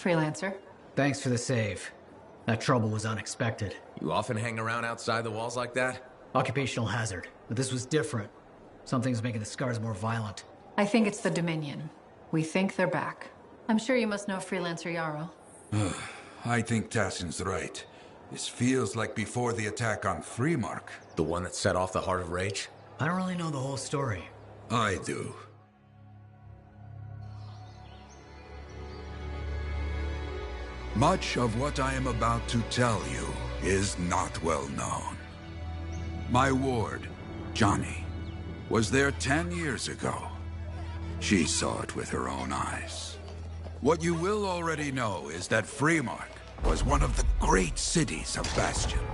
Freelancer. Thanks for the save. That trouble was unexpected. You often hang around outside the walls like that? Occupational hazard. But this was different. Something's making the scars more violent. I think it's the Dominion. We think they're back. I'm sure you must know Freelancer Yarrow. I think Tassin's right. This feels like before the attack on Freemark. The one that set off the Heart of Rage? I don't really know the whole story. I do. Much of what I am about to tell you is not well known. My ward, Johnny, was there 10 years ago. She saw it with her own eyes. What you will already know is that Freemark was one of the great cities of Bastion.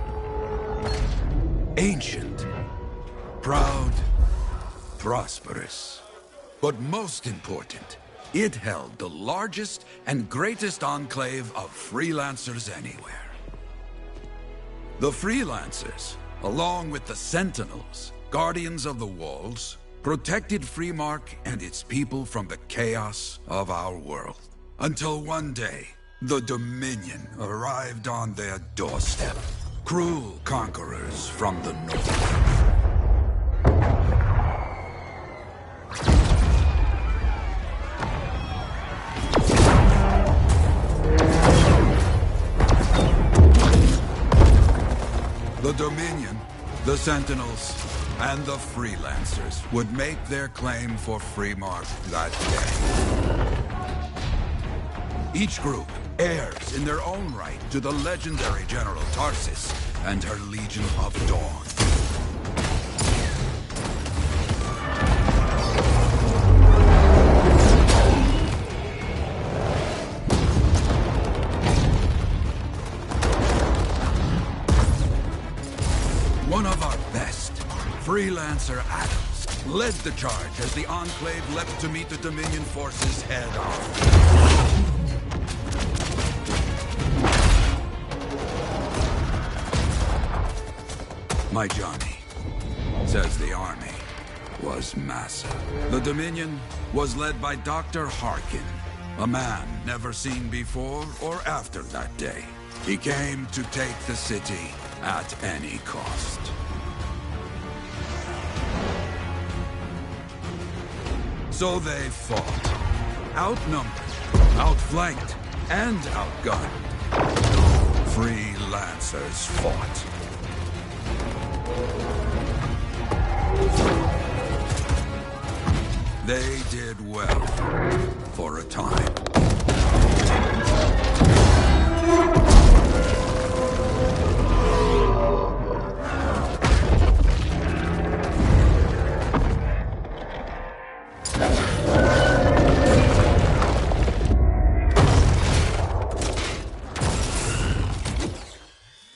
Ancient, proud, prosperous. But most important, it held the largest and greatest enclave of freelancers anywhere. The freelancers, along with the Sentinels, guardians of the walls, protected Freemark and its people from the chaos of our world. Until one day, the Dominion arrived on their doorstep. Cruel conquerors from the north. The Dominion, the Sentinels, and the Freelancers would make their claim for Freemark that day. Each group heirs in their own right to the legendary General Tarsis and her Legion of Dawn. One of our best, Freelancer Adams, led the charge as the Enclave leapt to meet the Dominion forces head-on. My Johnny, says the army, was massive. The Dominion was led by Dr. Harkin, a man never seen before or after that day. He came to take the city at any cost. So they fought, outnumbered, outflanked, and outgunned. Freelancers fought. They did well, for a time.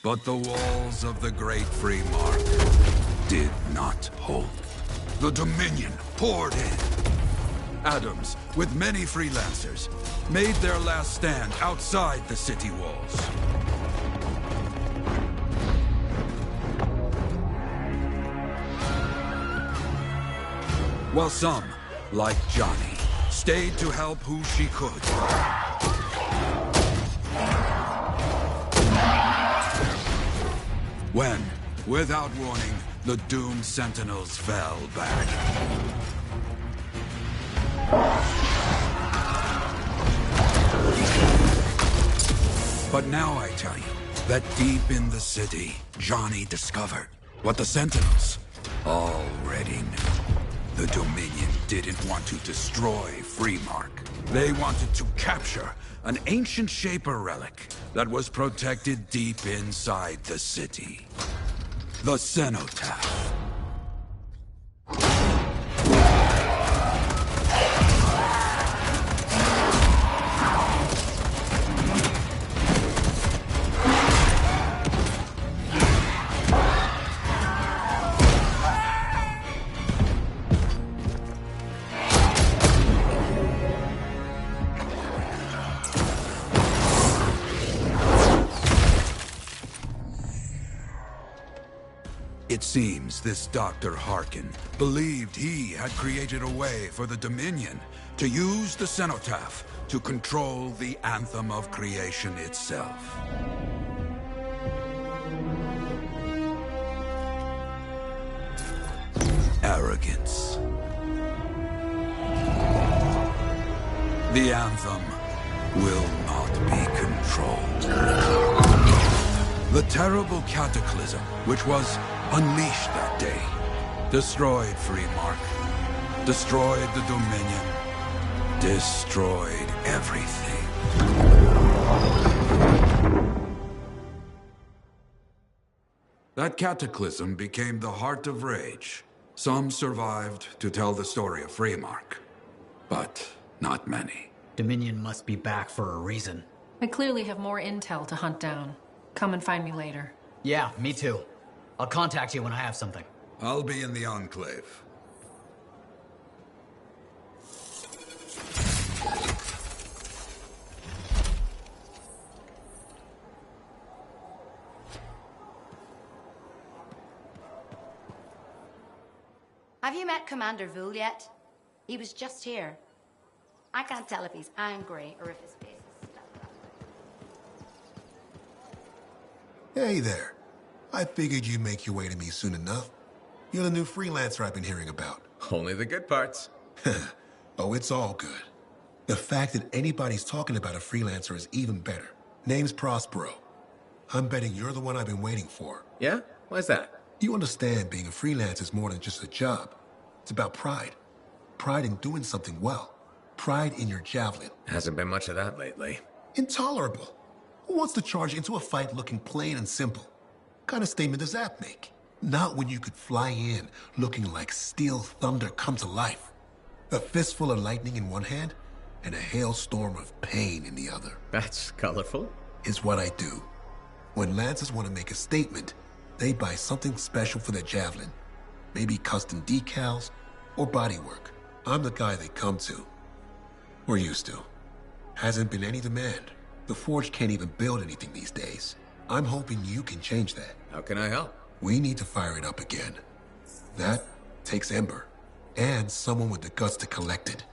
But the walls of the Great Freemark did not hold. The Dominion poured in. Adams, with many freelancers, made their last stand outside the city walls. While some, like Johnny, stayed to help who she could. When, without warning, the doomed Sentinels fell back. But now I tell you that deep in the city, Johnny discovered what the Sentinels already knew. The Dominion didn't want to destroy Freemark. They wanted to capture an ancient Shaper relic that was protected deep inside the city. The Cenotaph. It seems this Dr. Harkin believed he had created a way for the Dominion to use the Cenotaph to control the anthem of creation itself. Arrogance. The anthem will not be controlled. The terrible cataclysm which was unleashed that day destroyed Freemark, destroyed the Dominion, destroyed everything. That cataclysm became the heart of Rage. Some survived to tell the story of Freemark, but not many. Dominion must be back for a reason. I clearly have more intel to hunt down. Come and find me later. Yeah, me too. I'll contact you when I have something. I'll be in the Enclave. Have you met Commander Vul yet? He was just here. I can't tell if he's angry or if his face is stuck up. Hey there. I figured you'd make your way to me soon enough. You're the new freelancer I've been hearing about. Only the good parts. Oh, it's all good. The fact that anybody's talking about a freelancer is even better. Name's Prospero. I'm betting you're the one I've been waiting for. Yeah? Why's that? You understand being a freelancer is more than just a job. It's about pride. Pride in doing something well. Pride in your javelin. Hasn't been much of that lately. Intolerable. Who wants to charge into a fight looking plain and simple? What kind of statement does that make? Not when you could fly in looking like steel thunder come to life. A fistful of lightning in one hand and a hailstorm of pain in the other. That's colorful. Is what I do. When Lancers want to make a statement, they buy something special for their javelin. Maybe custom decals or bodywork. I'm the guy they come to. We're used to. Hasn't been any demand. The Forge can't even build anything these days. I'm hoping you can change that. How can I help? We need to fire it up again. That takes Ember. And someone with the guts to collect it.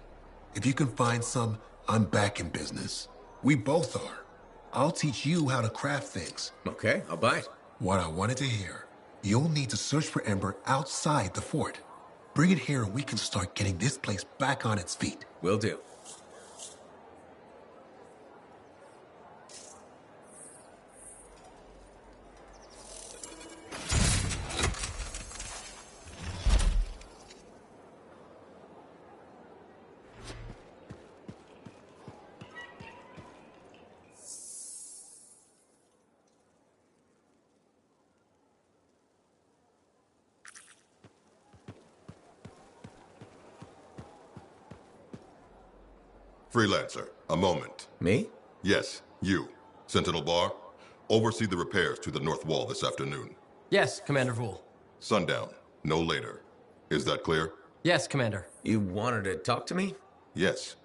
If you can find some, I'm back in business. We both are. I'll teach you how to craft things. Okay, I'll bite. What I wanted to hear. You'll need to search for Ember outside the fort. Bring it here and we can start getting this place back on its feet. Will do. Freelancer, a moment. Me? Yes, you. Sentinel Bar, oversee the repairs to the north wall this afternoon. Yes, Commander Vul. Sundown, no later. Is that clear? Yes, Commander. You wanted to talk to me? Yes.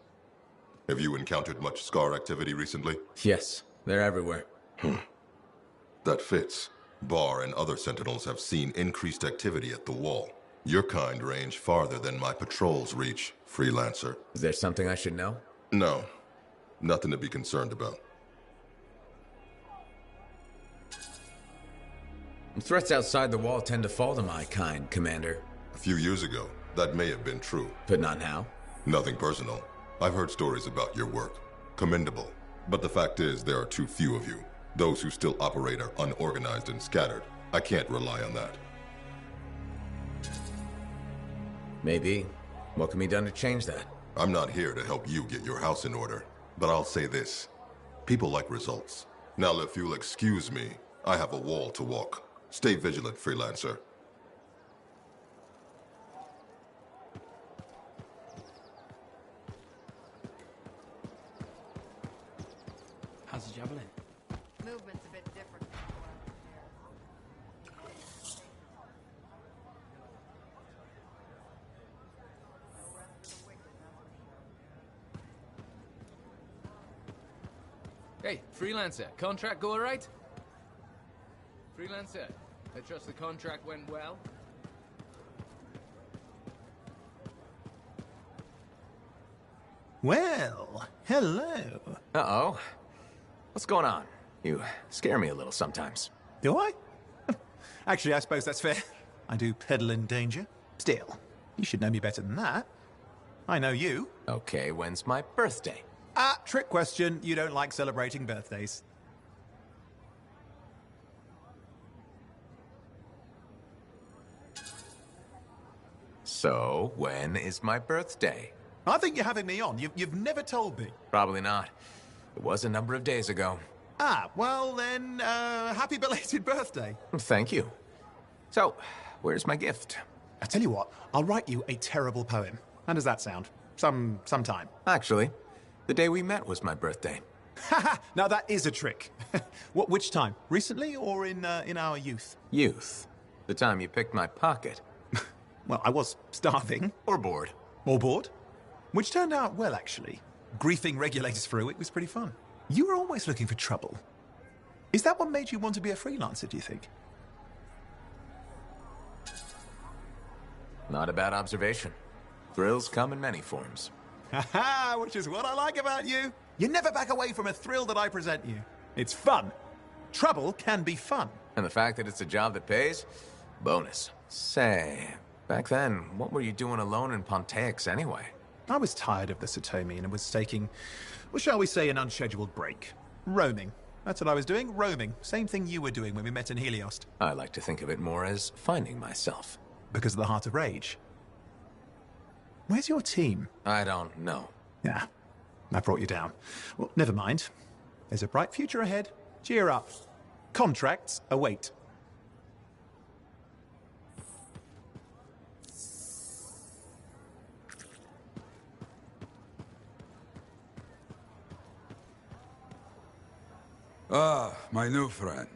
Have you encountered much Scar activity recently? Yes, they're everywhere. That fits. Bar and other Sentinels have seen increased activity at the wall. Your kind range farther than my patrols reach, Freelancer. Is there something I should know? No. Nothing to be concerned about. Threats outside the wall tend to fall to my kind, Commander. A few years ago, that may have been true. But not now. Nothing personal. I've heard stories about your work. Commendable. But the fact is, there are too few of you. Those who still operate are unorganized and scattered. I can't rely on that. Maybe. What can be done to change that? I'm not here to help you get your house in order. But I'll say this. People like results. Now, if you'll excuse me, I have a wall to walk. Stay vigilant, Freelancer. How's the javelin? Movement's a bit different. Hey, Freelancer, contract go alright? Freelancer, I trust the contract went well? Well, Hello. Uh-oh. What's going on? You scare me a little sometimes. Do I? Actually, I suppose that's fair. I do peddle in danger. Still, you should know me better than that. I know you. Okay, when's my birthday? Trick question. You don't like celebrating birthdays. So, when is my birthday? I think you're having me on. You've never told me. Probably not. It was a number of days ago. Well then, happy belated birthday. Thank you. So, where's my gift? I tell you what, I'll write you a terrible poem. How does that sound? Sometime. Actually, the day we met was my birthday. Haha! Now that is a trick. Which time? Recently or in our youth? Youth. The time you picked my pocket. Well, I was starving. Or bored. Or bored. Which turned out well, actually. Griefing regulators through it was pretty fun. You were always looking for trouble. Is that what made you want to be a freelancer, do you think? Not a bad observation. Thrills come in many forms. Haha, which is what I like about you. You never back away from a thrill that I present you. It's fun. Trouble can be fun. And the fact that it's a job that pays? Bonus. Say, back then, what were you doing alone in Pontaix anyway? I was tired of the Satomi and was taking, well, shall we say, an unscheduled break. Roaming. That's what I was doing, roaming. Same thing you were doing when we met in Heliost. I like to think of it more as finding myself. Because of the Heart of Rage. Where's your team? I don't know. Yeah, I brought you down. Well, never mind. There's a bright future ahead. Cheer up. Contracts await. My new friend.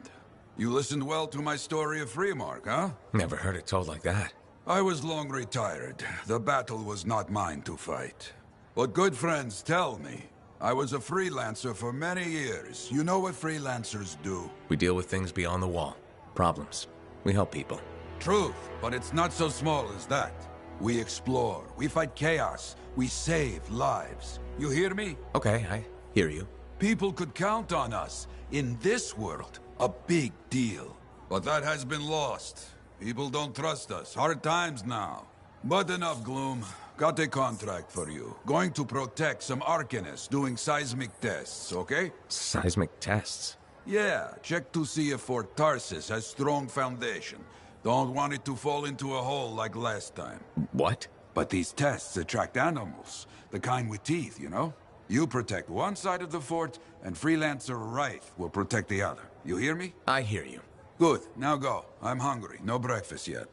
You listened well to my story of Freemark, huh? Never heard it told like that. I was long retired. The battle was not mine to fight. But good friends tell me. I was a freelancer for many years. You know what freelancers do? We deal with things beyond the wall. Problems. We help people. Truth, but it's not so small as that. We explore, we fight chaos, we save lives. You hear me? Okay, I hear you. People could count on us. In this world, a big deal. But that has been lost. People don't trust us. Hard times now. But enough gloom. Got a contract for you. Going to protect some Arcanists doing seismic tests, okay? Seismic tests? Yeah, check to see if Fort Tarsis has strong foundation. Don't want it to fall into a hole like last time. What? But these tests attract animals. The kind with teeth, you know? You protect one side of the fort, and Freelancer Wraith will protect the other. You hear me? I hear you. Good. Now go. I'm hungry. No breakfast yet.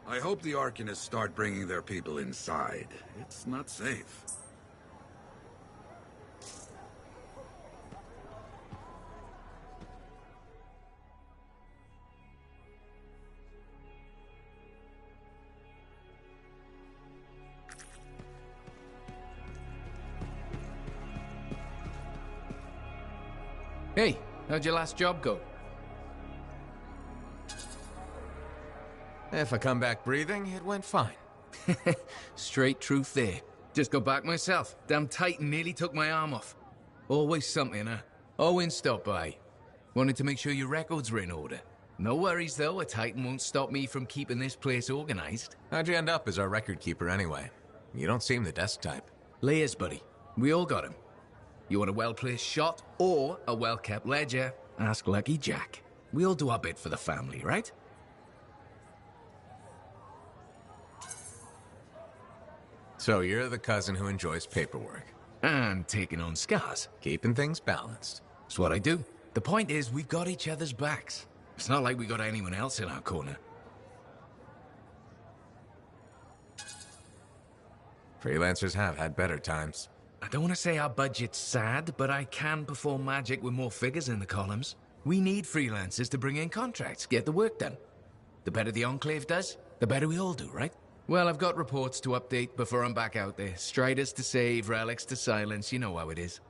I hope the Arcanists start bringing their people inside. It's not safe. Hey, how'd your last job go? If I come back breathing, it went fine. Straight truth there. Just got back myself. Damn Titan nearly took my arm off. Always something, huh? Owen stopped by. Wanted to make sure your records were in order. No worries, though. A Titan won't stop me from keeping this place organized. How'd you end up as our record keeper anyway? You don't seem the desk type. Layers, buddy. We all got him. You want a well-placed shot or a well-kept ledger? Ask Lucky Jack. We all do our bit for the family, right? So you're the cousin who enjoys paperwork. And taking on scars. Keeping things balanced. It's what I do. The point is, we've got each other's backs. It's not like we got anyone else in our corner. Freelancers have had better times. I don't want to say our budget's sad, but I can perform magic with more figures in the columns. We need freelancers to bring in contracts, get the work done. The better the Enclave does, the better we all do, right? Well, I've got reports to update before I'm back out there. Striders to save, relics to silence, you know how it is.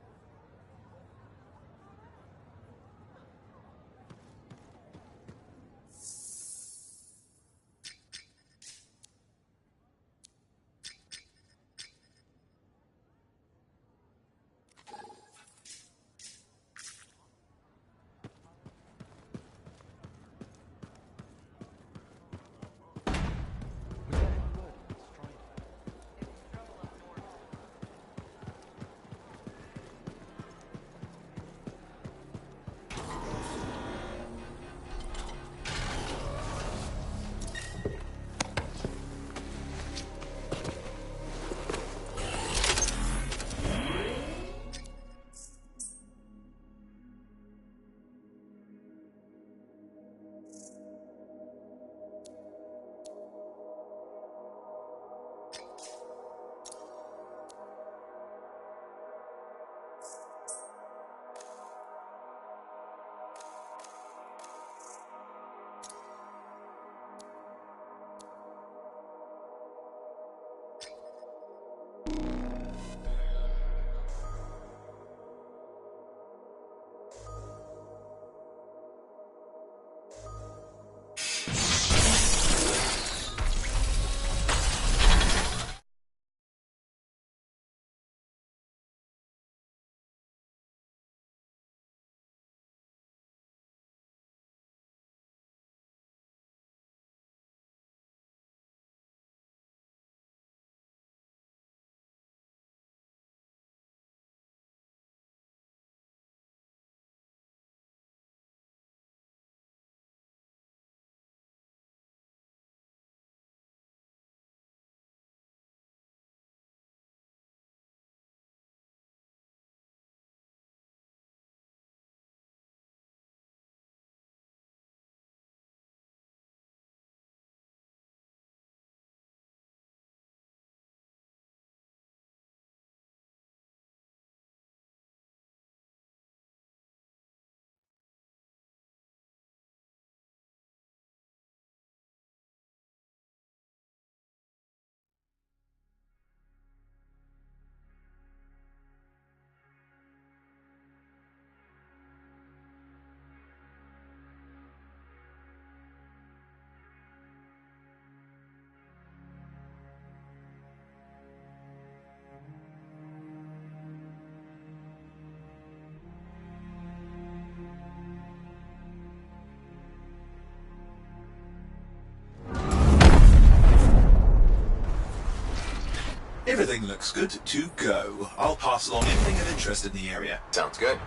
Everything looks good to go. I'll pass along anything of interest in the area. Sounds good.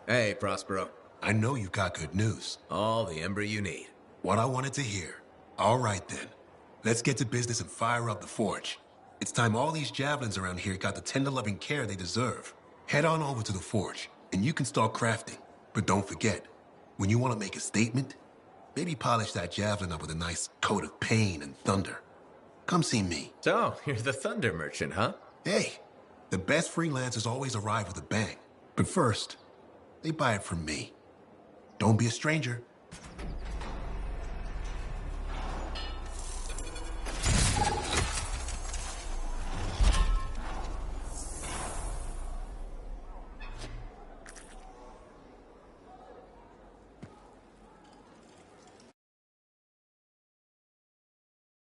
Hey, Prospero. I know you've got good news. All the ember you need. What I wanted to hear. All right, then. Let's get to business and fire up the forge. It's time all these javelins around here got the tender loving care they deserve. Head on over to the forge, and you can start crafting. But don't forget, when you want to make a statement, maybe polish that javelin up with a nice coat of pain and thunder. Come see me. So, you're the thunder merchant, huh? Hey, the best freelancers always arrive with a bang. But first, they buy it from me. Don't be a stranger.